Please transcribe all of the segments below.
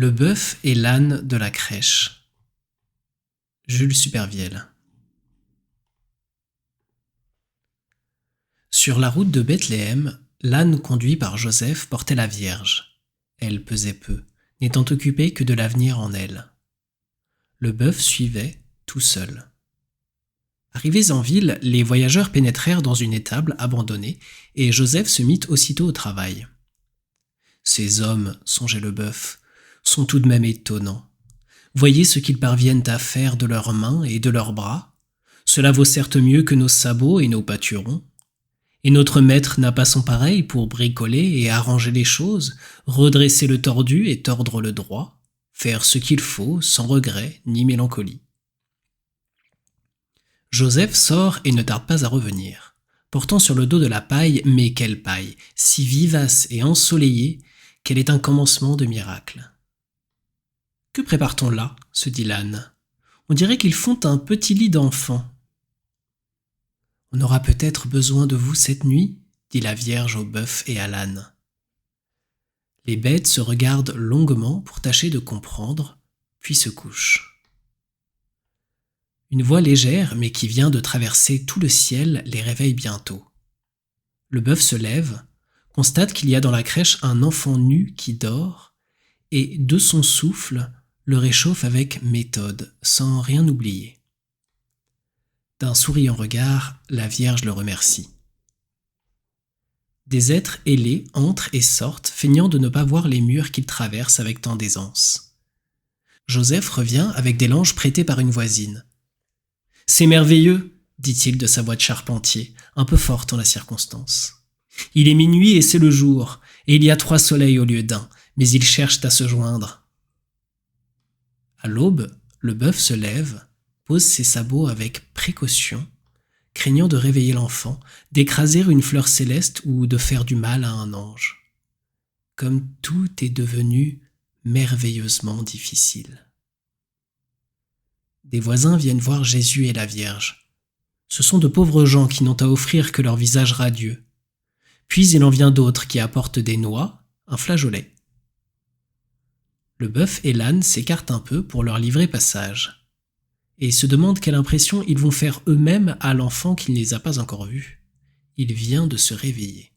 Le bœuf et l'âne de la crèche. Jules Supervielle. Sur la route de Bethléem, l'âne conduit par Joseph portait la Vierge. Elle pesait peu, n'étant occupée que de l'avenir en elle. Le bœuf suivait, tout seul. Arrivés en ville, les voyageurs pénétrèrent dans une étable abandonnée, et Joseph se mit aussitôt au travail. Ces hommes, songeait le bœuf, sont tout de même étonnants. Voyez ce qu'ils parviennent à faire de leurs mains et de leurs bras. Cela vaut certes mieux que nos sabots et nos pâturons. Et notre maître n'a pas son pareil pour bricoler et arranger les choses, redresser le tordu et tordre le droit, faire ce qu'il faut sans regret ni mélancolie. Joseph sort et ne tarde pas à revenir, portant sur le dos de la paille, mais quelle paille, si vivace et ensoleillée qu'elle est un commencement de miracle. « Que prépare-t-on là » se dit l'âne. « On dirait qu'ils font un petit lit d'enfant. »« On aura peut-être besoin de vous cette nuit » dit la Vierge au bœuf et à l'âne. Les bêtes se regardent longuement pour tâcher de comprendre, puis se couchent. Une voix légère, mais qui vient de traverser tout le ciel, les réveille bientôt. Le bœuf se lève, constate qu'il y a dans la crèche un enfant nu qui dort, et de son souffle, le réchauffe avec méthode, sans rien oublier. D'un souriant regard, la Vierge le remercie. Des êtres ailés entrent et sortent, feignant de ne pas voir les murs qu'ils traversent avec tant d'aisance. Joseph revient avec des langes prêtés par une voisine. « C'est merveilleux !» dit-il de sa voix de charpentier, un peu forte en la circonstance. « Il est minuit et c'est le jour, et il y a 3 soleils au lieu d'1, mais ils cherchent à se joindre. » À l'aube, le bœuf se lève, pose ses sabots avec précaution, craignant de réveiller l'enfant, d'écraser une fleur céleste ou de faire du mal à un ange. Comme tout est devenu merveilleusement difficile. Des voisins viennent voir Jésus et la Vierge. Ce sont de pauvres gens qui n'ont à offrir que leur visage radieux. Puis il en vient d'autres qui apportent des noix, un flageolet. Le bœuf et l'âne s'écartent un peu pour leur livrer passage, et se demandent quelle impression ils vont faire eux-mêmes à l'enfant qui ne les a pas encore vus. Il vient de se réveiller.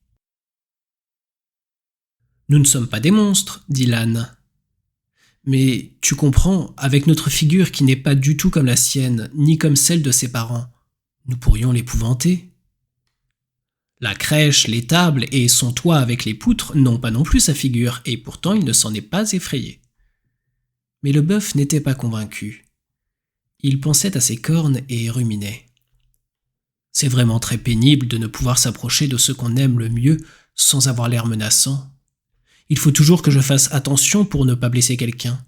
« Nous ne sommes pas des monstres, dit l'âne. Mais tu comprends, avec notre figure qui n'est pas du tout comme la sienne, ni comme celle de ses parents, nous pourrions l'épouvanter. La crèche, les tables et son toit avec les poutres n'ont pas non plus sa figure, et pourtant il ne s'en est pas effrayé. » Mais le bœuf n'était pas convaincu. Il pensait à ses cornes et ruminait. « C'est vraiment très pénible de ne pouvoir s'approcher de ceux qu'on aime le mieux sans avoir l'air menaçant. Il faut toujours que je fasse attention pour ne pas blesser quelqu'un.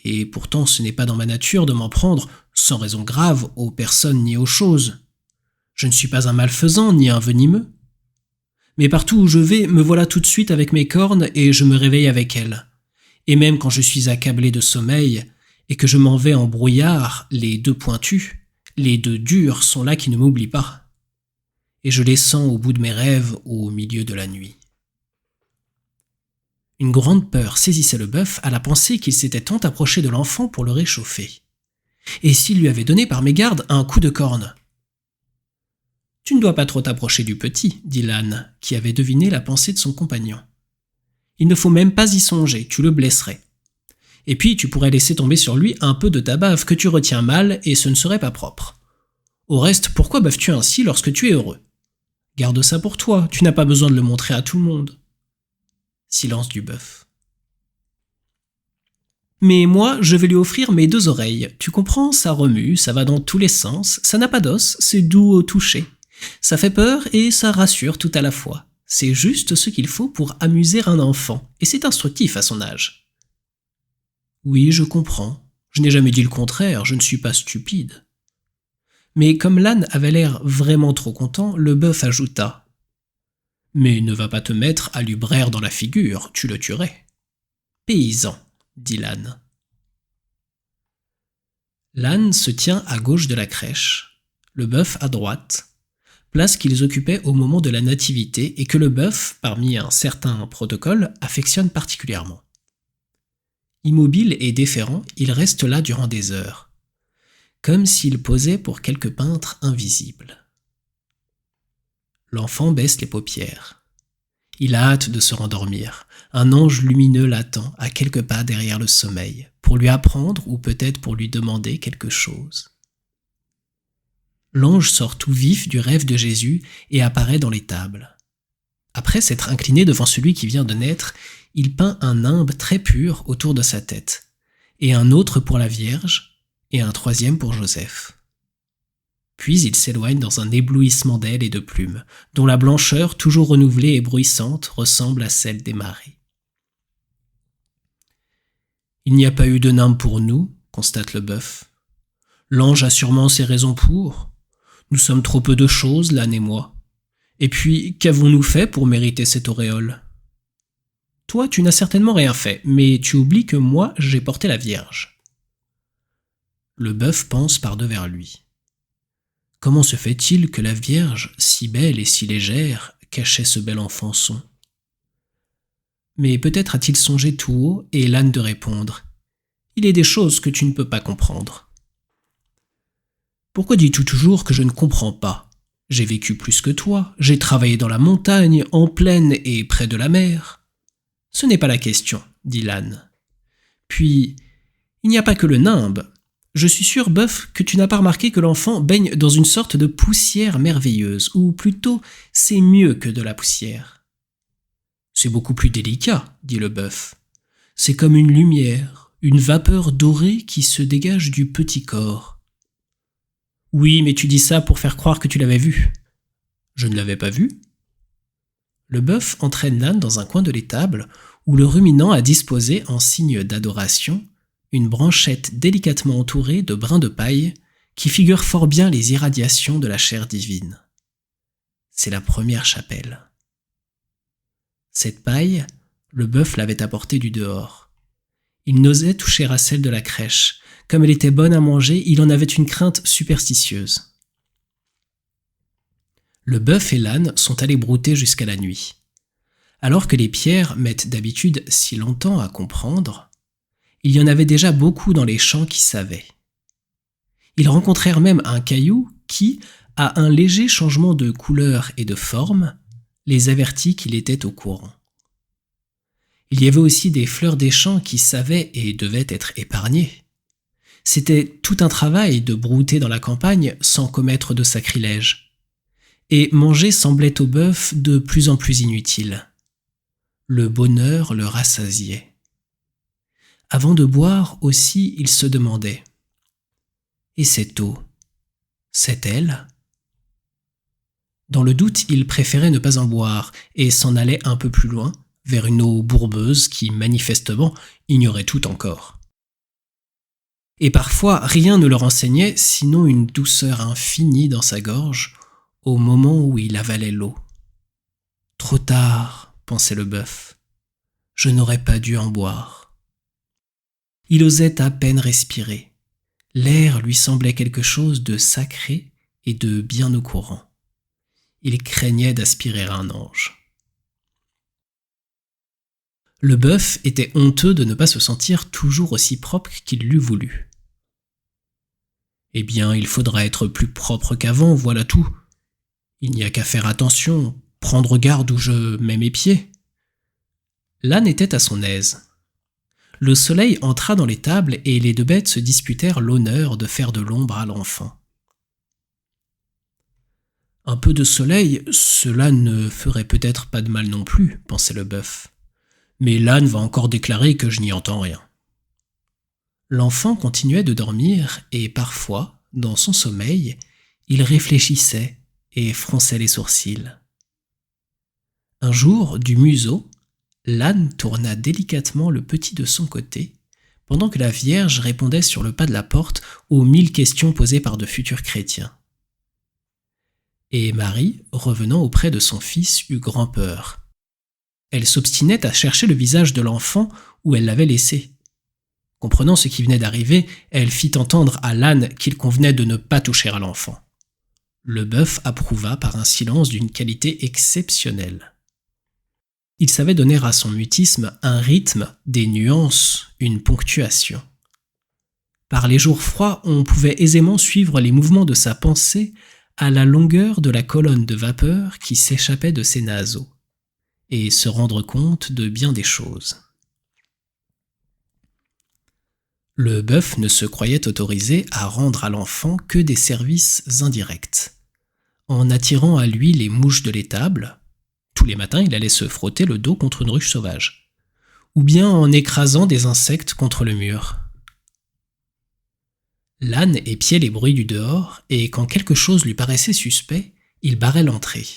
Et pourtant ce n'est pas dans ma nature de m'en prendre, sans raison grave, aux personnes ni aux choses. Je ne suis pas un malfaisant ni un venimeux. Mais partout où je vais, me voilà tout de suite avec mes cornes et je me réveille avec elles. Et même quand je suis accablé de sommeil et que je m'en vais en brouillard, les 2 pointus, les 2 durs sont là qui ne m'oublient pas. Et je les sens au bout de mes rêves au milieu de la nuit. » Une grande peur saisissait le bœuf à la pensée qu'il s'était tant approché de l'enfant pour le réchauffer. Et s'il lui avait donné par mégarde un coup de corne ? « Tu ne dois pas trop t'approcher du petit, » dit l'âne, qui avait deviné la pensée de son compagnon. « Il ne faut même pas y songer, tu le blesserais. Et puis tu pourrais laisser tomber sur lui un peu de ta bave que tu retiens mal et ce ne serait pas propre. Au reste, pourquoi baves-tu ainsi lorsque tu es heureux ? Garde ça pour toi, tu n'as pas besoin de le montrer à tout le monde. » Silence du bœuf. « Mais moi, je vais lui offrir mes 2 oreilles. Tu comprends, ça remue, ça va dans tous les sens, ça n'a pas d'os, c'est doux au toucher. Ça fait peur et ça rassure tout à la fois. C'est juste ce qu'il faut pour amuser un enfant, et c'est instructif à son âge. » « Oui, je comprends. Je n'ai jamais dit le contraire, je ne suis pas stupide. » Mais comme l'âne avait l'air vraiment trop content, le bœuf ajouta. « Mais ne va pas te mettre à lui braire dans la figure, tu le tuerais. »« Paysan, » dit l'âne. L'âne se tient à gauche de la crèche, le bœuf à droite, place qu'ils occupaient au moment de la nativité et que le bœuf, parmi un certain protocole, affectionne particulièrement. Immobile et déférent, il reste là durant des heures, comme s'il posait pour quelque peintre invisible. L'enfant baisse les paupières. Il a hâte de se rendormir. Un ange lumineux l'attend à quelques pas derrière le sommeil, pour lui apprendre ou peut-être pour lui demander quelque chose. L'ange sort tout vif du rêve de Jésus et apparaît dans l'étable. Après s'être incliné devant celui qui vient de naître, il peint un nimbe très pur autour de sa tête, et un autre pour la Vierge, et un troisième pour Joseph. Puis il s'éloigne dans un éblouissement d'ailes et de plumes, dont la blancheur, toujours renouvelée et bruissante, ressemble à celle des marées. « Il n'y a pas eu de nimbe pour nous, constate le bœuf. L'ange a sûrement ses raisons pour. Nous sommes trop peu de choses, l'âne et moi. Et puis, qu'avons-nous fait pour mériter cette auréole ? Toi, tu n'as certainement rien fait, mais tu oublies que moi, j'ai porté la Vierge. » Le bœuf pense par devers lui. Comment se fait-il que la Vierge, si belle et si légère, cachait ce bel enfançon ? Mais peut-être a-t-il songé tout haut et l'âne de répondre : « Il est des choses que tu ne peux pas comprendre. » Pourquoi dis-tu toujours que je ne comprends pas ? J'ai vécu plus que toi, j'ai travaillé dans la montagne, en plaine et près de la mer. Ce n'est pas la question, dit l'âne. Puis, il n'y a pas que le nimbe. Je suis sûr, bœuf, que tu n'as pas remarqué que l'enfant baigne dans une sorte de poussière merveilleuse, ou plutôt, c'est mieux que de la poussière. C'est beaucoup plus délicat, dit le bœuf. C'est comme une lumière, une vapeur dorée qui se dégage du petit corps. Oui, mais tu dis ça pour faire croire que tu l'avais vu. Je ne l'avais pas vu. Le bœuf entraîne l'âne dans un coin de l'étable où le ruminant a disposé en signe d'adoration une branchette délicatement entourée de brins de paille qui figure fort bien les irradiations de la chair divine. C'est la première chapelle. Cette paille, le bœuf l'avait apportée du dehors. Il n'osait toucher à celle de la crèche. Comme elle était bonne à manger, il en avait une crainte superstitieuse. Le bœuf et l'âne sont allés brouter jusqu'à la nuit. Alors que les pierres mettent d'habitude si longtemps à comprendre, il y en avait déjà beaucoup dans les champs qui savaient. Ils rencontrèrent même un caillou qui, à un léger changement de couleur et de forme, les avertit qu'il était au courant. Il y avait aussi des fleurs des champs qui savaient et devaient être épargnées. C'était tout un travail de brouter dans la campagne sans commettre de sacrilège. Et manger semblait au bœuf de plus en plus inutile. Le bonheur le rassasiait. Avant de boire aussi, il se demandait : « Et cette eau, c'est elle ? » Dans le doute, il préférait ne pas en boire et s'en allait un peu plus loin, vers une eau bourbeuse qui, manifestement, ignorait tout encore. Et parfois, rien ne le renseignait, sinon une douceur infinie dans sa gorge, au moment où il avalait l'eau. « Trop tard, pensait le bœuf, je n'aurais pas dû en boire. » Il osait à peine respirer. L'air lui semblait quelque chose de sacré et de bien au courant. Il craignait d'aspirer un ange. Le bœuf était honteux de ne pas se sentir toujours aussi propre qu'il l'eût voulu. « Eh bien, il faudra être plus propre qu'avant, voilà tout. Il n'y a qu'à faire attention, prendre garde où je mets mes pieds. » L'âne était à son aise. Le soleil entra dans l'étable et les deux bêtes se disputèrent l'honneur de faire de l'ombre à l'enfant. « Un peu de soleil, cela ne ferait peut-être pas de mal non plus, pensait le bœuf. Mais l'âne va encore déclarer que je n'y entends rien. » L'enfant continuait de dormir et parfois, dans son sommeil, il réfléchissait et fronçait les sourcils. Un jour, du museau, l'âne tourna délicatement le petit de son côté, pendant que la Vierge répondait sur le pas de la porte aux 1000 questions posées par de futurs chrétiens. Et Marie, revenant auprès de son fils, eut grand peur. Elle s'obstinait à chercher le visage de l'enfant où elle l'avait laissé. Comprenant ce qui venait d'arriver, elle fit entendre à l'âne qu'il convenait de ne pas toucher à l'enfant. Le bœuf approuva par un silence d'une qualité exceptionnelle. Il savait donner à son mutisme un rythme, des nuances, une ponctuation. Par les jours froids, on pouvait aisément suivre les mouvements de sa pensée à la longueur de la colonne de vapeur qui s'échappait de ses naseaux, et se rendre compte de bien des choses. Le bœuf ne se croyait autorisé à rendre à l'enfant que des services indirects. En attirant à lui les mouches de l'étable, tous les matins il allait se frotter le dos contre une ruche sauvage, ou bien en écrasant des insectes contre le mur. L'âne épiait les bruits du dehors, et quand quelque chose lui paraissait suspect, il barrait l'entrée.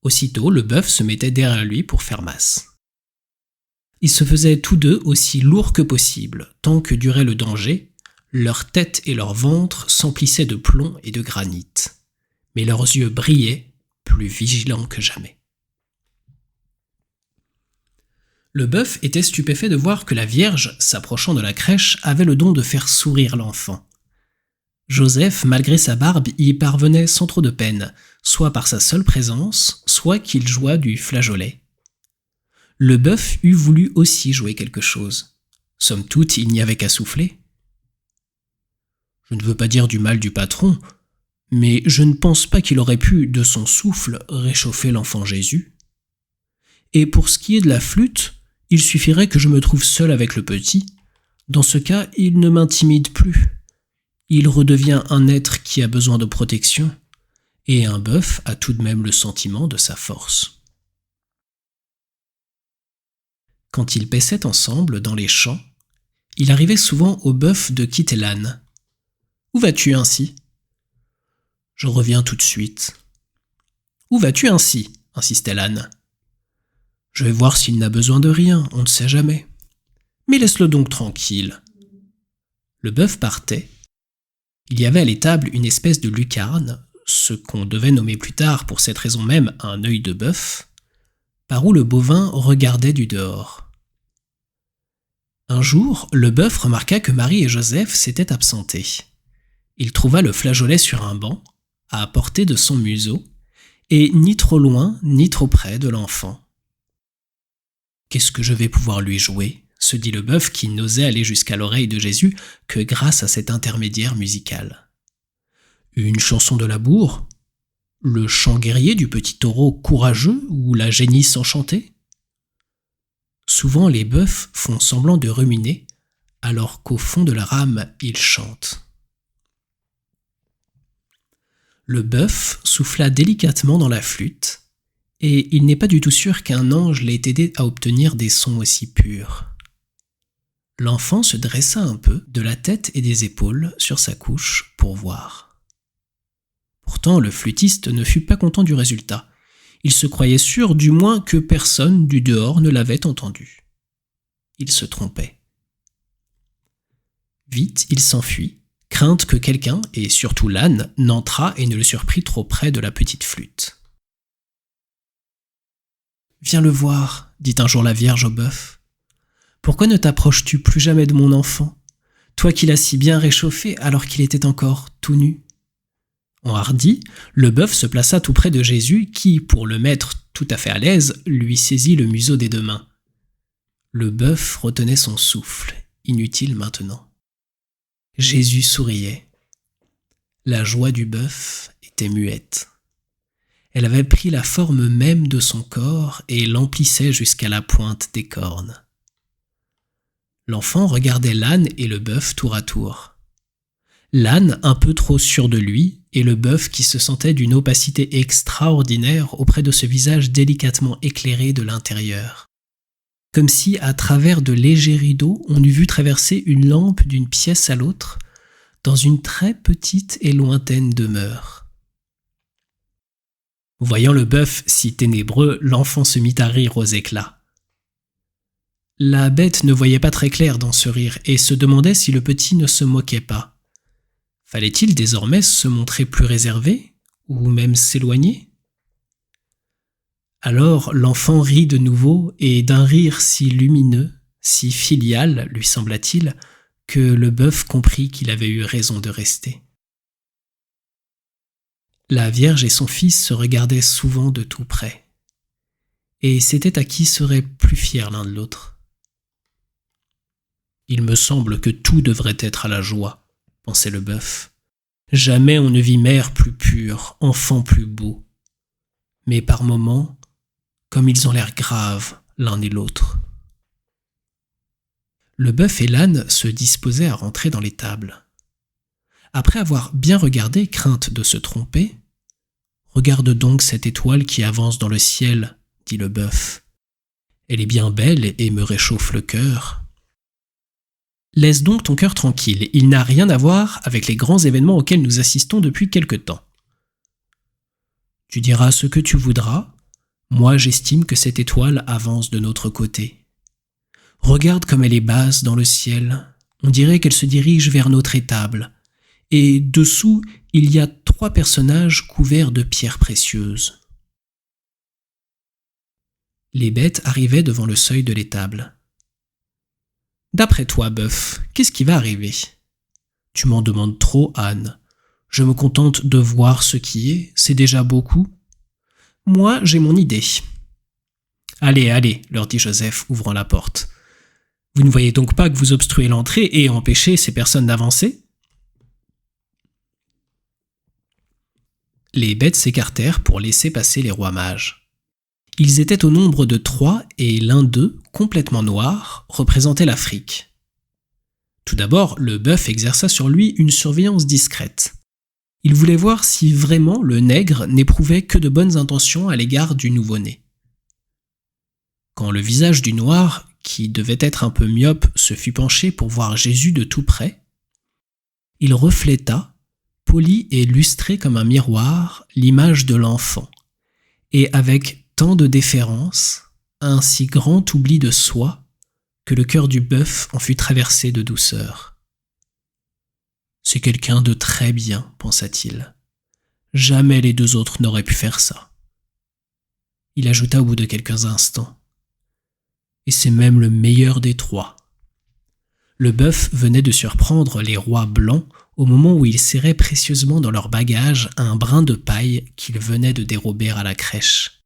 Aussitôt, le bœuf se mettait derrière lui pour faire masse. Ils se faisaient tous deux aussi lourds que possible, tant que durait le danger. Leur tête et leur ventre s'emplissaient de plomb et de granit, mais leurs yeux brillaient, plus vigilants que jamais. Le bœuf était stupéfait de voir que la Vierge, s'approchant de la crèche, avait le don de faire sourire l'enfant. Joseph, malgré sa barbe, y parvenait sans trop de peine, soit par sa seule présence, soit qu'il jouât du flageolet. Le bœuf eût voulu aussi jouer quelque chose. Somme toute, il n'y avait qu'à souffler. Je ne veux pas dire du mal du patron, mais je ne pense pas qu'il aurait pu, de son souffle, réchauffer l'enfant Jésus. Et pour ce qui est de la flûte, il suffirait que je me trouve seul avec le petit. Dans ce cas, il ne m'intimide plus. Il redevient un être qui a besoin de protection, et un bœuf a tout de même le sentiment de sa force. Quand ils paissaient ensemble dans les champs, il arrivait souvent au bœuf de quitter l'âne. « Où vas-tu ainsi ?»« Je reviens tout de suite. »« Où vas-tu ainsi ?» insistait l'âne. « Je vais voir s'il n'a besoin de rien, on ne sait jamais. Mais laisse-le donc tranquille. » Le bœuf partait. Il y avait à l'étable une espèce de lucarne, ce qu'on devait nommer plus tard pour cette raison même un œil de bœuf, par où le bovin regardait du dehors. Un jour, le bœuf remarqua que Marie et Joseph s'étaient absentés. Il trouva le flageolet sur un banc, à portée de son museau, et ni trop loin ni trop près de l'enfant. « Qu'est-ce que je vais pouvoir lui jouer ?» se dit le bœuf qui n'osait aller jusqu'à l'oreille de Jésus que grâce à cet intermédiaire musical. Une chanson de Labour ? Le chant guerrier du petit taureau courageux ou la génisse enchantée ? Souvent les bœufs font semblant de ruminer, alors qu'au fond de leur âme, ils chantent. Le bœuf souffla délicatement dans la flûte, et il n'est pas du tout sûr qu'un ange l'ait aidé à obtenir des sons aussi purs. L'enfant se dressa un peu de la tête et des épaules sur sa couche pour voir. Pourtant, le flûtiste ne fut pas content du résultat. Il se croyait sûr du moins que personne du dehors ne l'avait entendu. Il se trompait. Vite, il s'enfuit, crainte que quelqu'un, et surtout l'âne, n'entrât et ne le surprît trop près de la petite flûte. « Viens le voir, dit un jour la Vierge au bœuf. Pourquoi ne t'approches-tu plus jamais de mon enfant, toi qui l'as si bien réchauffé alors qu'il était encore tout nu ?» Enhardi, le bœuf se plaça tout près de Jésus qui, pour le mettre tout à fait à l'aise, lui saisit le museau des deux mains. Le bœuf retenait son souffle, inutile maintenant. Jésus souriait. La joie du bœuf était muette. Elle avait pris la forme même de son corps et l'emplissait jusqu'à la pointe des cornes. L'enfant regardait l'âne et le bœuf tour à tour. L'âne un peu trop sûr de lui, et le bœuf qui se sentait d'une opacité extraordinaire auprès de ce visage délicatement éclairé de l'intérieur. Comme si, à travers de légers rideaux, on eût vu traverser une lampe d'une pièce à l'autre, dans une très petite et lointaine demeure. Voyant le bœuf si ténébreux, l'enfant se mit à rire aux éclats. La bête ne voyait pas très clair dans ce rire et se demandait si le petit ne se moquait pas. Fallait-il désormais se montrer plus réservé, ou même s'éloigner ? Alors l'enfant rit de nouveau, et d'un rire si lumineux, si filial, lui sembla-t-il, que le bœuf comprit qu'il avait eu raison de rester. La Vierge et son fils se regardaient souvent de tout près. et c'était à qui seraient plus fiers l'un de l'autre. « Il me semble que tout devrait être à la joie, » pensait le bœuf. « Jamais on ne vit mère plus pure, enfant plus beau. Mais par moments, comme ils ont l'air graves l'un et l'autre. » Le bœuf et l'âne se disposaient à rentrer dans l'étable. Après avoir bien regardé, crainte de se tromper, « Regarde donc cette étoile qui avance dans le ciel, » dit le bœuf. « Elle est bien belle et me réchauffe le cœur. » Laisse donc ton cœur tranquille, il n'a rien à voir avec les grands événements auxquels nous assistons depuis quelque temps. Tu diras ce que tu voudras, moi j'estime que cette étoile avance de notre côté. Regarde comme elle est basse dans le ciel, on dirait qu'elle se dirige vers notre étable, et dessous il y a 3 personnages couverts de pierres précieuses. Les bêtes arrivaient devant le seuil de l'étable. D'après toi, bœuf, qu'est-ce qui va arriver ? Tu m'en demandes trop, âne. Je me contente de voir ce qui est, c'est déjà beaucoup. Moi, j'ai mon idée. Allez, allez, leur dit Joseph, ouvrant la porte. Vous ne voyez donc pas que vous obstruez l'entrée et empêchez ces personnes d'avancer ? Les bêtes s'écartèrent pour laisser passer les rois mages. Ils étaient au nombre de 3 et l'un d'eux, complètement noir, représentait l'Afrique. Tout d'abord, le bœuf exerça sur lui une surveillance discrète. Il voulait voir si vraiment le nègre n'éprouvait que de bonnes intentions à l'égard du nouveau-né. Quand le visage du noir, qui devait être un peu myope, se fut penché pour voir Jésus de tout près, il refléta, poli et lustré comme un miroir, l'image de l'enfant, et avec tant de déférence, un si grand oubli de soi, que le cœur du bœuf en fut traversé de douceur. « C'est quelqu'un de très bien, pensa-t-il. Jamais les 2 autres n'auraient pu faire ça. » Il ajouta au bout de quelques instants. « Et c'est même le meilleur des 3. » Le bœuf venait de surprendre les rois blancs au moment où ils serraient précieusement dans leur bagage un brin de paille qu'ils venaient de dérober à la crèche.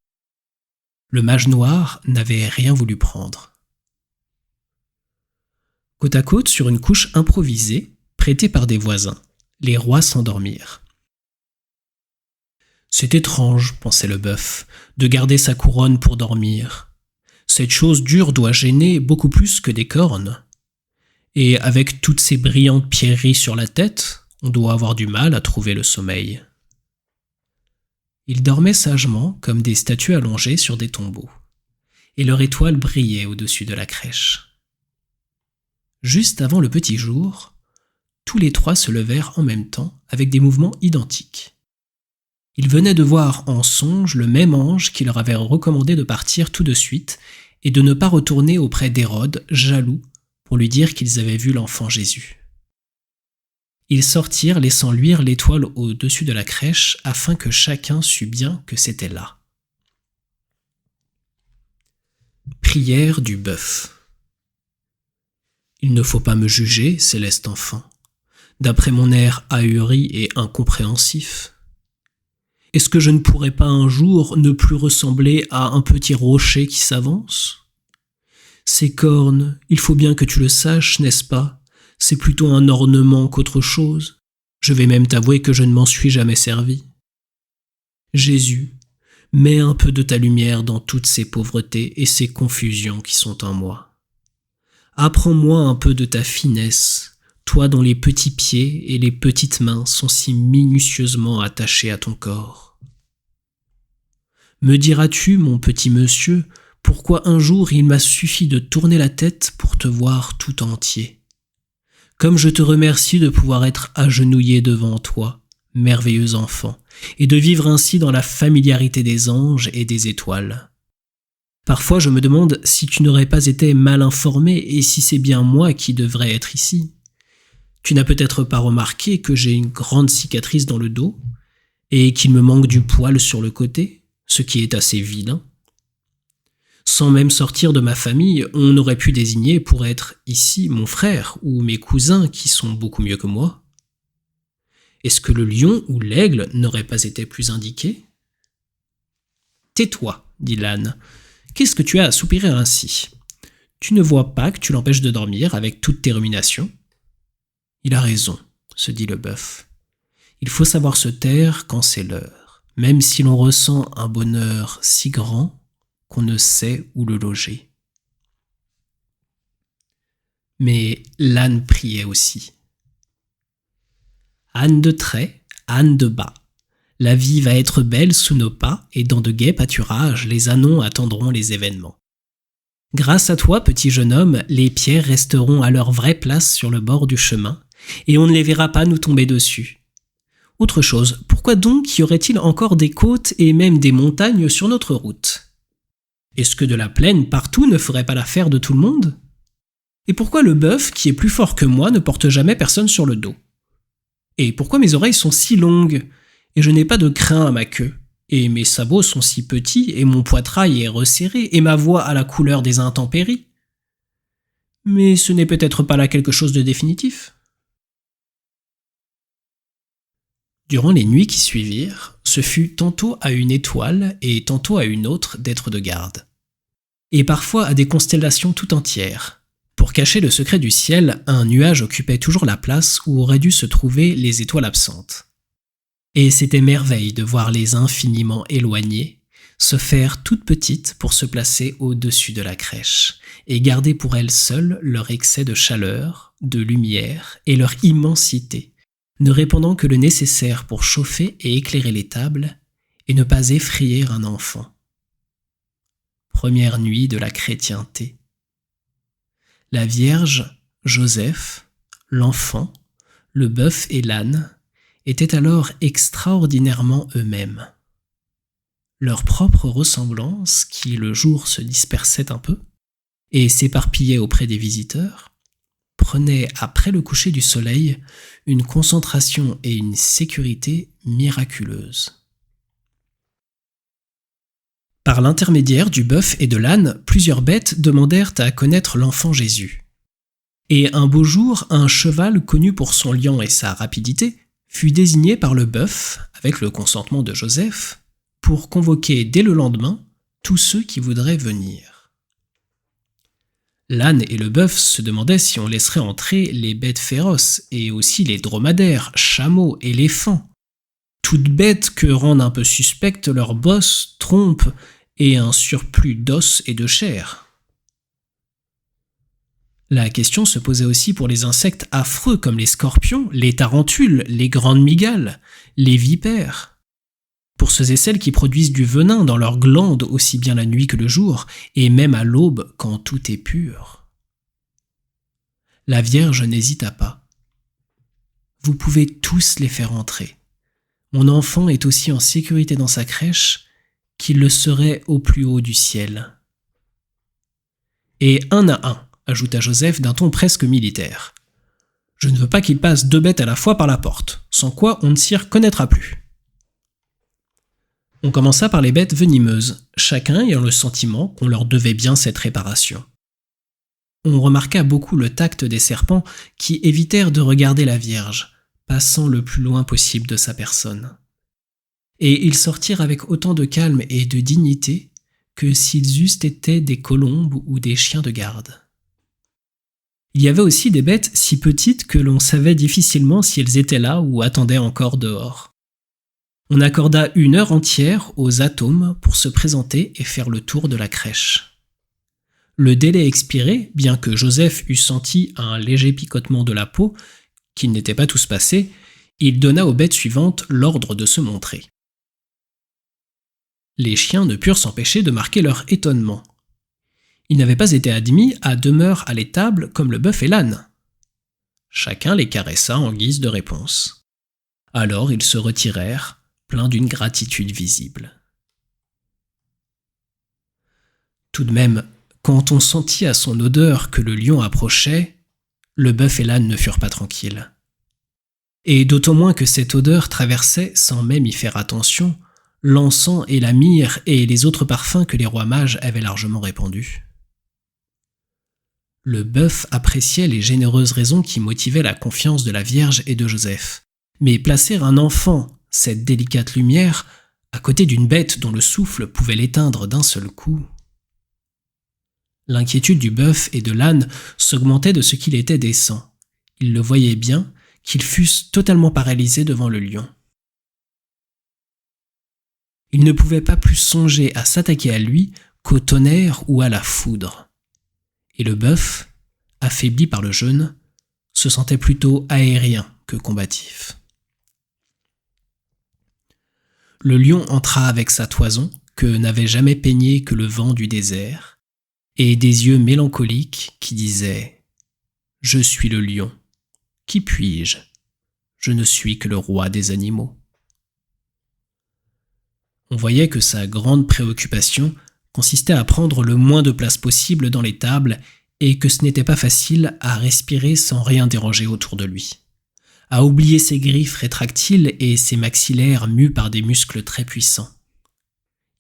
Le mage noir n'avait rien voulu prendre. Côte à côte, sur une couche improvisée, prêtée par des voisins, les rois s'endormirent. « C'est étrange, pensait le bœuf, de garder sa couronne pour dormir. Cette chose dure doit gêner beaucoup plus que des cornes. Et avec toutes ces brillantes pierreries sur la tête, on doit avoir du mal à trouver le sommeil. » Ils dormaient sagement comme des statues allongées sur des tombeaux, et leur étoile brillait au-dessus de la crèche. Juste avant le petit jour, tous les 3 se levèrent en même temps avec des mouvements identiques. Ils venaient de voir en songe le même ange qui leur avait recommandé de partir tout de suite et de ne pas retourner auprès d'Hérode, jaloux, pour lui dire qu'ils avaient vu l'enfant Jésus. Ils sortirent laissant luire l'étoile au-dessus de la crèche afin que chacun sût bien que c'était là. Prière du bœuf. Il ne faut pas me juger, céleste enfant, d'après mon air ahuri et incompréhensif. Est-ce que je ne pourrais pas un jour ne plus ressembler à un petit rocher qui s'avance ? Ces cornes, il faut bien que tu le saches, n'est-ce pas ? C'est plutôt un ornement qu'autre chose. Je vais même t'avouer que je ne m'en suis jamais servi. Jésus, mets un peu de ta lumière dans toutes ces pauvretés et ces confusions qui sont en moi. Apprends-moi un peu de ta finesse, toi dont les petits pieds et les petites mains sont si minutieusement attachés à ton corps. Me diras-tu, mon petit monsieur, pourquoi un jour il m'a suffi de tourner la tête pour te voir tout entier ? Comme je te remercie de pouvoir être agenouillé devant toi, merveilleux enfant, et de vivre ainsi dans la familiarité des anges et des étoiles. Parfois je me demande si tu n'aurais pas été mal informé et si c'est bien moi qui devrais être ici. Tu n'as peut-être pas remarqué que j'ai une grande cicatrice dans le dos et qu'il me manque du poil sur le côté, ce qui est assez vilain. Sans même sortir de ma famille, on aurait pu désigner pour être ici mon frère ou mes cousins qui sont beaucoup mieux que moi. Est-ce que le lion ou l'aigle n'auraient pas été plus indiqués ? Tais-toi, dit l'âne, qu'est-ce que tu as à soupirer ainsi? Tu ne vois pas que tu l'empêches de dormir avec toutes tes ruminations? Il a raison, se dit le bœuf. Il faut savoir se taire quand c'est l'heure, même si l'on ressent un bonheur si grand qu'on ne sait où le loger. Mais l'âne priait aussi. Âne de trait, âne de bas, la vie va être belle sous nos pas, et dans de gais pâturages, les ânons attendront les événements. Grâce à toi, petit jeune homme, les pierres resteront à leur vraie place sur le bord du chemin, et on ne les verra pas nous tomber dessus. Autre chose, pourquoi donc y aurait-il encore des côtes et même des montagnes sur notre route? Est-ce que de la plaine partout ne ferait pas l'affaire de tout le monde? Et pourquoi le bœuf, qui est plus fort que moi, ne porte jamais personne sur le dos? Et pourquoi mes oreilles sont si longues, et je n'ai pas de crin à ma queue, et mes sabots sont si petits, et mon poitrail est resserré, et ma voix a la couleur des intempéries? Mais ce n'est peut-être pas là quelque chose de définitif. Durant les nuits qui suivirent, ce fut tantôt à une étoile et tantôt à une autre d'être de garde. Et parfois à des constellations tout entières. Pour cacher le secret du ciel, un nuage occupait toujours la place où auraient dû se trouver les étoiles absentes. Et c'était merveille de voir les infiniment éloignées se faire toutes petites pour se placer au-dessus de la crèche, et garder pour elles seules leur excès de chaleur, de lumière et leur immensité, ne répandant que le nécessaire pour chauffer et éclairer les tables, et ne pas effrayer un enfant. Première nuit de la chrétienté. La Vierge, Joseph, l'enfant, le bœuf et l'âne étaient alors extraordinairement eux-mêmes. Leur propre ressemblance, qui le jour se dispersait un peu et s'éparpillait auprès des visiteurs, prenait après le coucher du soleil une concentration et une sécurité miraculeuses. Par l'intermédiaire du bœuf et de l'âne, plusieurs bêtes demandèrent à connaître l'enfant Jésus. Et un beau jour, un cheval connu pour son lion et sa rapidité fut désigné par le bœuf, avec le consentement de Joseph, pour convoquer dès le lendemain tous ceux qui voudraient venir. L'âne et le bœuf se demandaient si on laisserait entrer les bêtes féroces et aussi les dromadaires, chameaux, éléphants. Toutes bêtes que rendent un peu suspectes leurs bosses, trompes et un surplus d'os et de chair. La question se posait aussi pour les insectes affreux comme les scorpions, les tarentules, les grandes mygales, les vipères. Pour ceux et celles qui produisent du venin dans leurs glandes aussi bien la nuit que le jour, et même à l'aube quand tout est pur. La Vierge n'hésita pas. Vous pouvez tous les faire entrer. Mon enfant est aussi en sécurité dans sa crèche qu'il le serait au plus haut du ciel. Et un à un, ajouta Joseph d'un ton presque militaire. Je ne veux pas qu'il passe 2 bêtes à la fois par la porte, sans quoi on ne s'y reconnaîtra plus. On commença par les bêtes venimeuses, chacun ayant le sentiment qu'on leur devait bien cette réparation. On remarqua beaucoup le tact des serpents qui évitèrent de regarder la Vierge, passant le plus loin possible de sa personne. Et ils sortirent avec autant de calme et de dignité que s'ils eussent été des colombes ou des chiens de garde. Il y avait aussi des bêtes si petites que l'on savait difficilement si elles étaient là ou attendaient encore dehors. On accorda 1 heure entière aux atomes pour se présenter et faire le tour de la crèche. Le délai expiré, bien que Joseph eût senti un léger picotement de la peau, qu'ils n'étaient pas tous passés, il donna aux bêtes suivantes l'ordre de se montrer. Les chiens ne purent s'empêcher de marquer leur étonnement. Ils n'avaient pas été admis à demeure à l'étable comme le bœuf et l'âne. Chacun les caressa en guise de réponse. Alors ils se retirèrent, pleins d'une gratitude visible. Tout de même, quand on sentit à son odeur que le lion approchait, le bœuf et l'âne ne furent pas tranquilles. Et d'autant moins que cette odeur traversait, sans même y faire attention, l'encens et la myrrhe et les autres parfums que les rois mages avaient largement répandus. Le bœuf appréciait les généreuses raisons qui motivaient la confiance de la Vierge et de Joseph, mais placer un enfant, cette délicate lumière, à côté d'une bête dont le souffle pouvait l'éteindre d'un seul coup. L'inquiétude du bœuf et de l'âne s'augmentait de ce qu'il était décent. Ils le voyaient bien, qu'ils fussent totalement paralysés devant le lion. Ils ne pouvaient pas plus songer à s'attaquer à lui qu'au tonnerre ou à la foudre. Et le bœuf, affaibli par le jeûne, se sentait plutôt aérien que combatif. Le lion entra avec sa toison, que n'avait jamais peignée que le vent du désert, et des yeux mélancoliques qui disaient « Je suis le lion. Qui puis-je? Je ne suis que le roi des animaux. » On voyait que sa grande préoccupation consistait à prendre le moins de place possible dans les tables et que ce n'était pas facile à respirer sans rien déranger autour de lui, à oublier ses griffes rétractiles et ses maxillaires mus par des muscles très puissants.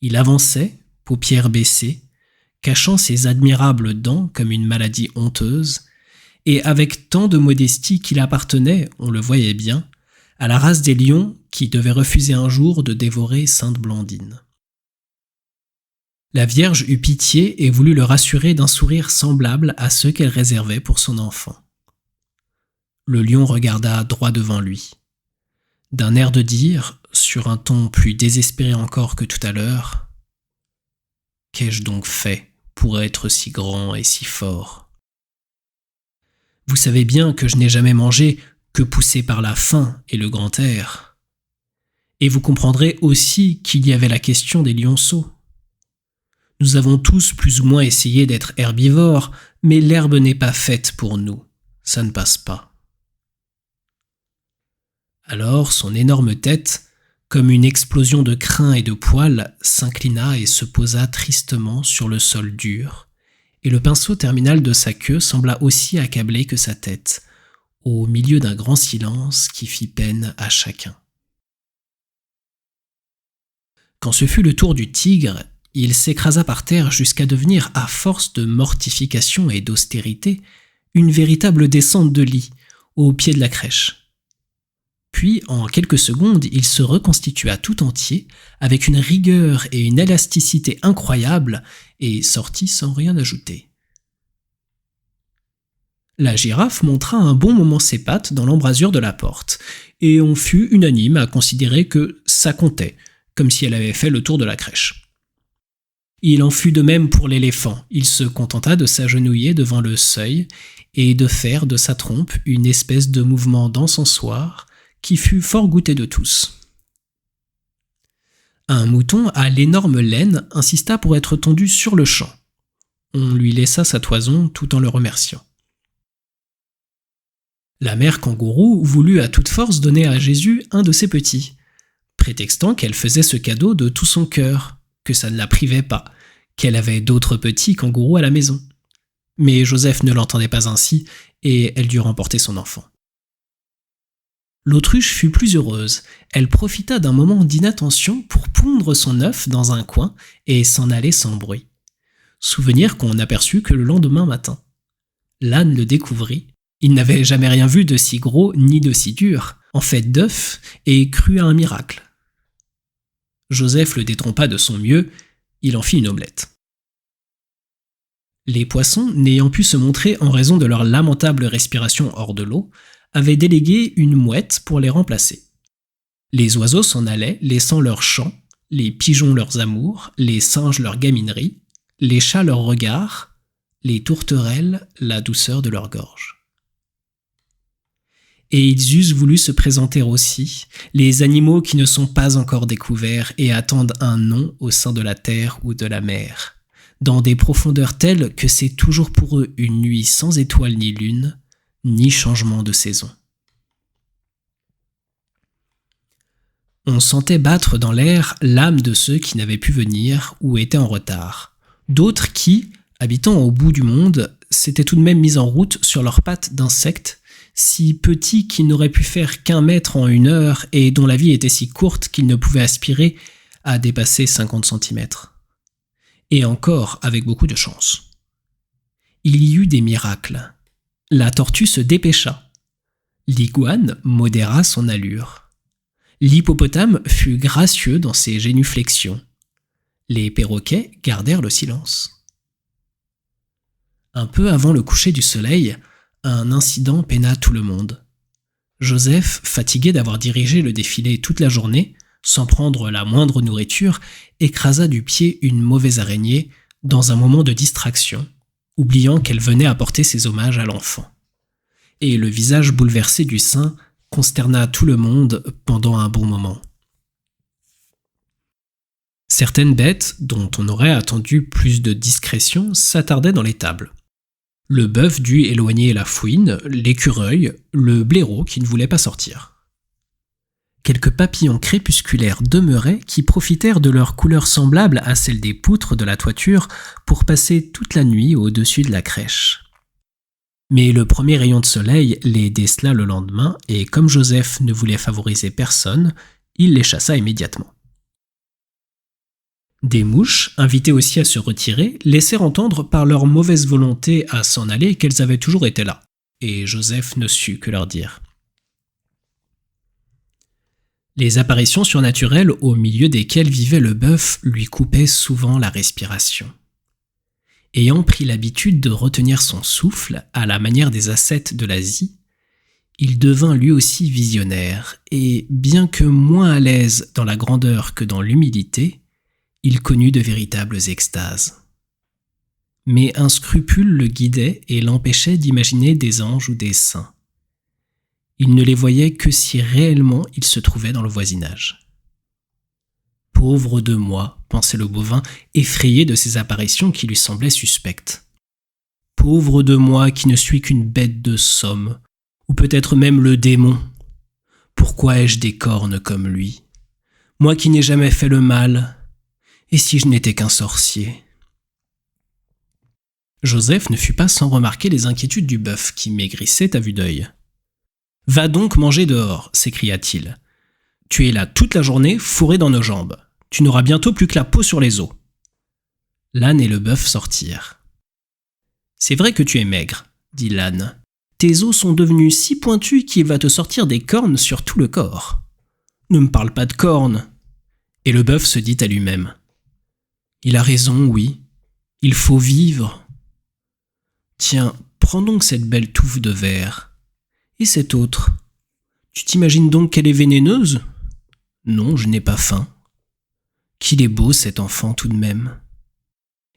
Il avançait, paupières baissées, cachant ses admirables dents comme une maladie honteuse, et avec tant de modestie qu'il appartenait, on le voyait bien, à la race des lions qui devait refuser un jour de dévorer Sainte Blandine. La Vierge eut pitié et voulut le rassurer d'un sourire semblable à ceux qu'elle réservait pour son enfant. Le lion regarda droit devant lui. D'un air de dire, sur un ton plus désespéré encore que tout à l'heure, « Qu'ai-je donc fait pour être si grand et si fort? Vous savez bien que je n'ai jamais mangé que poussé par la faim et le grand air. Et vous comprendrez aussi qu'il y avait la question des lionceaux. Nous avons tous plus ou moins essayé d'être herbivores, mais l'herbe n'est pas faite pour nous, ça ne passe pas. » Alors son énorme tête, comme une explosion de crins et de poils, s'inclina et se posa tristement sur le sol dur, et le pinceau terminal de sa queue sembla aussi accablé que sa tête, au milieu d'un grand silence qui fit peine à chacun. Quand ce fut le tour du tigre, il s'écrasa par terre jusqu'à devenir, à force de mortification et d'austérité, une véritable descente de lit, au pied de la crèche. Puis, en quelques secondes, il se reconstitua tout entier, avec une rigueur et une élasticité incroyables, et sortit sans rien ajouter. La girafe montra un bon moment ses pattes dans l'embrasure de la porte, et on fut unanime à considérer que ça comptait, comme si elle avait fait le tour de la crèche. Il en fut de même pour l'éléphant. Il se contenta de s'agenouiller devant le seuil et de faire de sa trompe une espèce de mouvement d'encensoir qui fut fort goûté de tous. Un mouton à l'énorme laine insista pour être tondu sur le champ. On lui laissa sa toison tout en le remerciant. La mère kangourou voulut à toute force donner à Jésus un de ses petits, prétextant qu'elle faisait ce cadeau de tout son cœur, que ça ne la privait pas, qu'elle avait d'autres petits kangourous à la maison. Mais Joseph ne l'entendait pas ainsi, et elle dut remporter son enfant. L'autruche fut plus heureuse. Elle profita d'un moment d'inattention pour pondre son œuf dans un coin et s'en aller sans bruit. Souvenir qu'on n'aperçut que le lendemain matin. L'âne le découvrit. Il n'avait jamais rien vu de si gros ni de si dur, en fait d'œuf, et crut à un miracle. Joseph le détrompa de son mieux, il en fit une omelette. Les poissons, n'ayant pu se montrer en raison de leur lamentable respiration hors de l'eau, avaient délégué une mouette pour les remplacer. Les oiseaux s'en allaient, laissant leurs chants, les pigeons leurs amours, les singes leur gaminerie, les chats leurs regards, les tourterelles la douceur de leur gorge. Et ils eussent voulu se présenter aussi, les animaux qui ne sont pas encore découverts et attendent un nom au sein de la terre ou de la mer, dans des profondeurs telles que c'est toujours pour eux une nuit sans étoiles ni lune, ni changement de saison. On sentait battre dans l'air l'âme de ceux qui n'avaient pu venir ou étaient en retard. D'autres qui, habitant au bout du monde, s'étaient tout de même mis en route sur leurs pattes d'insectes, si petits qu'ils n'auraient pu faire qu'1 mètre en 1 heure et dont la vie était si courte qu'ils ne pouvaient aspirer à dépasser 50 centimètres. Et encore avec beaucoup de chance. Il y eut des miracles. La tortue se dépêcha. L'iguane modéra son allure. L'hippopotame fut gracieux dans ses génuflexions. Les perroquets gardèrent le silence. Un peu avant le coucher du soleil, un incident peina tout le monde. Joseph, fatigué d'avoir dirigé le défilé toute la journée, sans prendre la moindre nourriture, écrasa du pied une mauvaise araignée dans un moment de distraction, oubliant qu'elle venait apporter ses hommages à l'enfant. Et le visage bouleversé du saint consterna tout le monde pendant un bon moment. Certaines bêtes, dont on aurait attendu plus de discrétion, s'attardaient dans l'étable. Le bœuf dut éloigner la fouine, l'écureuil, le blaireau qui ne voulait pas sortir. Quelques papillons crépusculaires demeuraient qui profitèrent de leur couleur semblable à celle des poutres de la toiture pour passer toute la nuit au-dessus de la crèche. Mais le premier rayon de soleil les décela le lendemain et comme Joseph ne voulait favoriser personne, il les chassa immédiatement. Des mouches, invitées aussi à se retirer, laissèrent entendre par leur mauvaise volonté à s'en aller qu'elles avaient toujours été là, et Joseph ne sut que leur dire. Les apparitions surnaturelles au milieu desquelles vivait le bœuf lui coupaient souvent la respiration. Ayant pris l'habitude de retenir son souffle à la manière des ascètes de l'Asie, il devint lui aussi visionnaire, et bien que moins à l'aise dans la grandeur que dans l'humilité, il connut de véritables extases. Mais un scrupule le guidait et l'empêchait d'imaginer des anges ou des saints. Il ne les voyait que si réellement ils se trouvaient dans le voisinage. « Pauvre de moi », pensait le bovin, effrayé de ces apparitions qui lui semblaient suspectes. « Pauvre de moi qui ne suis qu'une bête de somme, ou peut-être même le démon. Pourquoi ai-je des cornes comme lui? Moi qui n'ai jamais fait le mal. Et si je n'étais qu'un sorcier ?» Joseph ne fut pas sans remarquer les inquiétudes du bœuf qui maigrissait à vue d'œil. « Va donc manger dehors » s'écria-t-il. « Tu es là toute la journée, fourré dans nos jambes. Tu n'auras bientôt plus que la peau sur les os. » L'âne et le bœuf sortirent. « C'est vrai que tu es maigre, » dit l'âne. « Tes os sont devenus si pointus qu'il va te sortir des cornes sur tout le corps. Ne me parle pas de cornes. » Et le bœuf se dit à lui-même. Il a raison, oui. Il faut vivre. Tiens, prends donc cette belle touffe de verre. Et cette autre? Tu t'imagines donc qu'elle est vénéneuse? Non, je n'ai pas faim. Qu'il est beau cet enfant tout de même.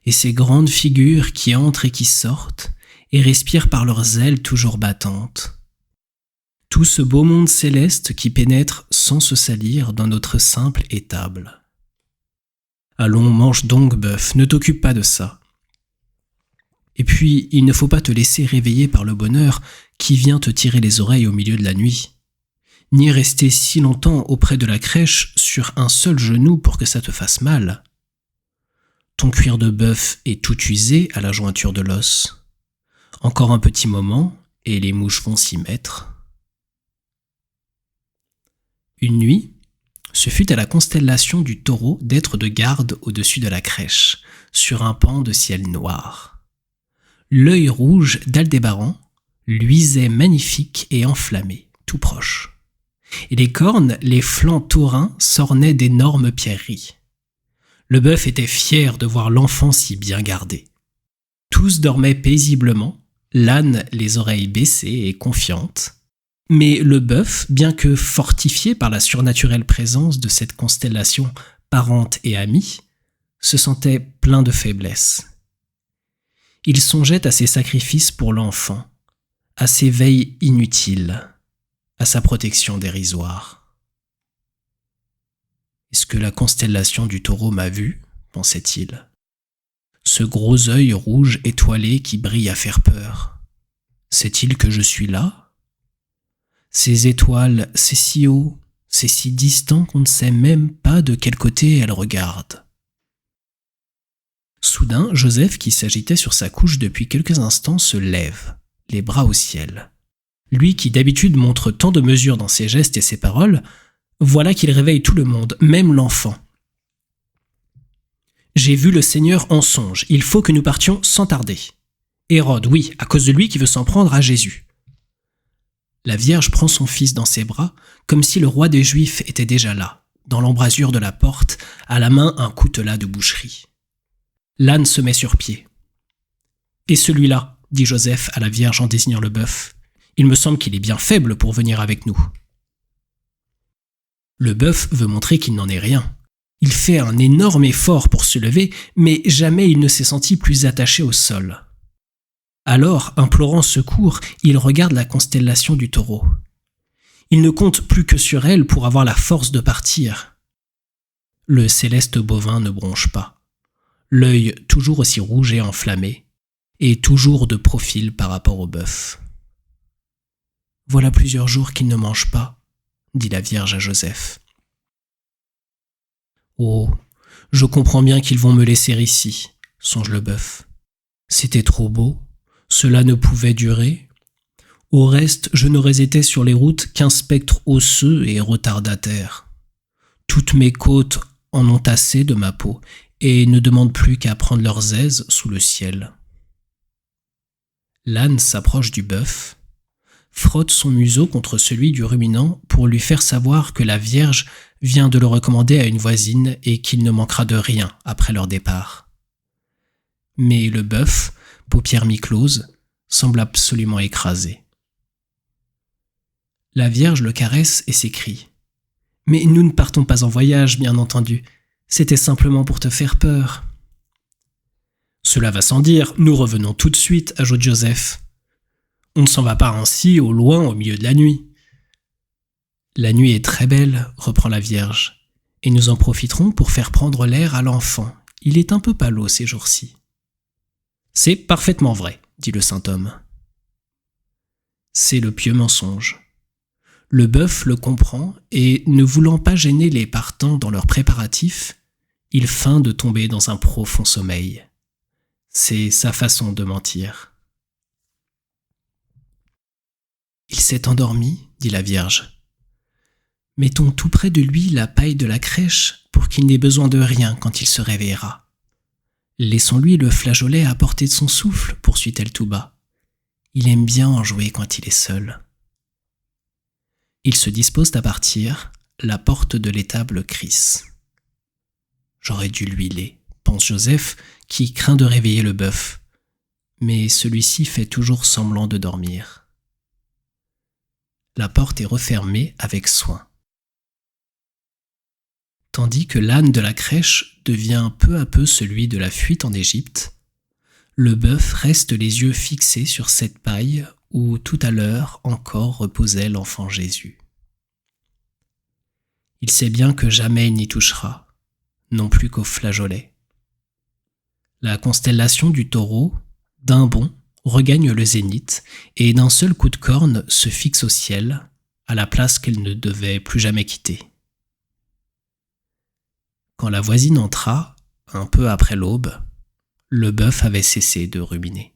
Et ces grandes figures qui entrent et qui sortent, et respirent par leurs ailes toujours battantes. Tout ce beau monde céleste qui pénètre sans se salir dans notre simple étable. Allons, mange donc, bœuf, ne t'occupe pas de ça. Et puis, il ne faut pas te laisser réveiller par le bonheur qui vient te tirer les oreilles au milieu de la nuit, ni rester si longtemps auprès de la crèche sur un seul genou pour que ça te fasse mal. Ton cuir de bœuf est tout usé à la jointure de l'os. Encore un petit moment, et les mouches vont s'y mettre. Une nuit, ce fut à la constellation du Taureau d'être de garde au-dessus de la crèche, sur un pan de ciel noir. L'œil rouge d'Aldébaran luisait magnifique et enflammé, tout proche. Et les cornes, les flancs taurins s'ornaient d'énormes pierreries. Le bœuf était fier de voir l'enfant si bien gardé. Tous dormaient paisiblement, l'âne les oreilles baissées et confiantes. Mais le bœuf, bien que fortifié par la surnaturelle présence de cette constellation parente et amie, se sentait plein de faiblesse. Il songeait à ses sacrifices pour l'enfant, à ses veilles inutiles, à sa protection dérisoire. « Est-ce que la constellation du Taureau m'a vu ?» pensait-il. « Ce gros œil rouge étoilé qui brille à faire peur. Sait-il que je suis là ? Ces étoiles, c'est si haut, c'est si distant qu'on ne sait même pas de quel côté elles regardent. » Soudain, Joseph, qui s'agitait sur sa couche depuis quelques instants, se lève, les bras au ciel. Lui qui d'habitude montre tant de mesure dans ses gestes et ses paroles, voilà qu'il réveille tout le monde, même l'enfant. « J'ai vu le Seigneur en songe, il faut que nous partions sans tarder. Hérode, oui, à cause de lui qui veut s'en prendre à Jésus. » La Vierge prend son fils dans ses bras, comme si le roi des Juifs était déjà là, dans l'embrasure de la porte, à la main un coutelas de boucherie. L'âne se met sur pied. « Et celui-là, dit Joseph à la Vierge en désignant le bœuf. Il me semble qu'il est bien faible pour venir avec nous. Le bœuf veut montrer qu'il n'en est rien. Il fait un énorme effort pour se lever, mais jamais il ne s'est senti plus attaché au sol. Alors, implorant secours, il regarde la constellation du Taureau. Il ne compte plus que sur elle pour avoir la force de partir. Le céleste bovin ne bronche pas, l'œil toujours aussi rouge et enflammé, et toujours de profil par rapport au bœuf. « Voilà plusieurs jours qu'il ne mange pas, » dit la Vierge à Joseph. « Oh, je comprends bien qu'ils vont me laisser ici, » songe le bœuf. « C'était trop beau, cela ne pouvait durer. Au reste, je n'aurais été sur les routes qu'un spectre osseux et retardataire. Toutes mes côtes en ont assez de ma peau et ne demandent plus qu'à prendre leurs aises sous le ciel. » L'âne s'approche du bœuf, frotte son museau contre celui du ruminant pour lui faire savoir que la Vierge vient de le recommander à une voisine et qu'il ne manquera de rien après leur départ. Mais le bœuf, paupières mi-closes, semble absolument écrasé. La Vierge le caresse et s'écrie. « Mais nous ne partons pas en voyage, bien entendu. C'était simplement pour te faire peur. »« Cela va sans dire, nous revenons tout de suite, » ajoute Joseph. « On ne s'en va pas ainsi, au loin, au milieu de la nuit. »« La nuit est très belle, » reprend la Vierge, « et nous en profiterons pour faire prendre l'air à l'enfant. Il est un peu pâlot ces jours-ci. »« C'est parfaitement vrai, » dit le saint homme. C'est le pieux mensonge. Le bœuf le comprend et, ne voulant pas gêner les partants dans leurs préparatifs, il feint de tomber dans un profond sommeil. C'est sa façon de mentir. « Il s'est endormi, » dit la Vierge. « Mettons tout près de lui la paille de la crèche pour qu'il n'ait besoin de rien quand il se réveillera. Laissons-lui le flageolet à portée de son souffle, poursuit-elle tout bas. Il aime bien en jouer quand il est seul. » Ils se disposent à partir, la porte de l'étable crisse. « J'aurais dû l'huiler, » pense Joseph, qui craint de réveiller le bœuf. Mais celui-ci fait toujours semblant de dormir. La porte est refermée avec soin. Tandis que l'âne de la crèche devient peu à peu celui de la fuite en Égypte, le bœuf reste les yeux fixés sur cette paille où tout à l'heure encore reposait l'enfant Jésus. Il sait bien que jamais il n'y touchera, non plus qu'au flageolet. La constellation du Taureau, d'un bond, regagne le zénith et d'un seul coup de corne se fixe au ciel, à la place qu'elle ne devait plus jamais quitter. Quand la voisine entra, un peu après l'aube, le bœuf avait cessé de ruminer.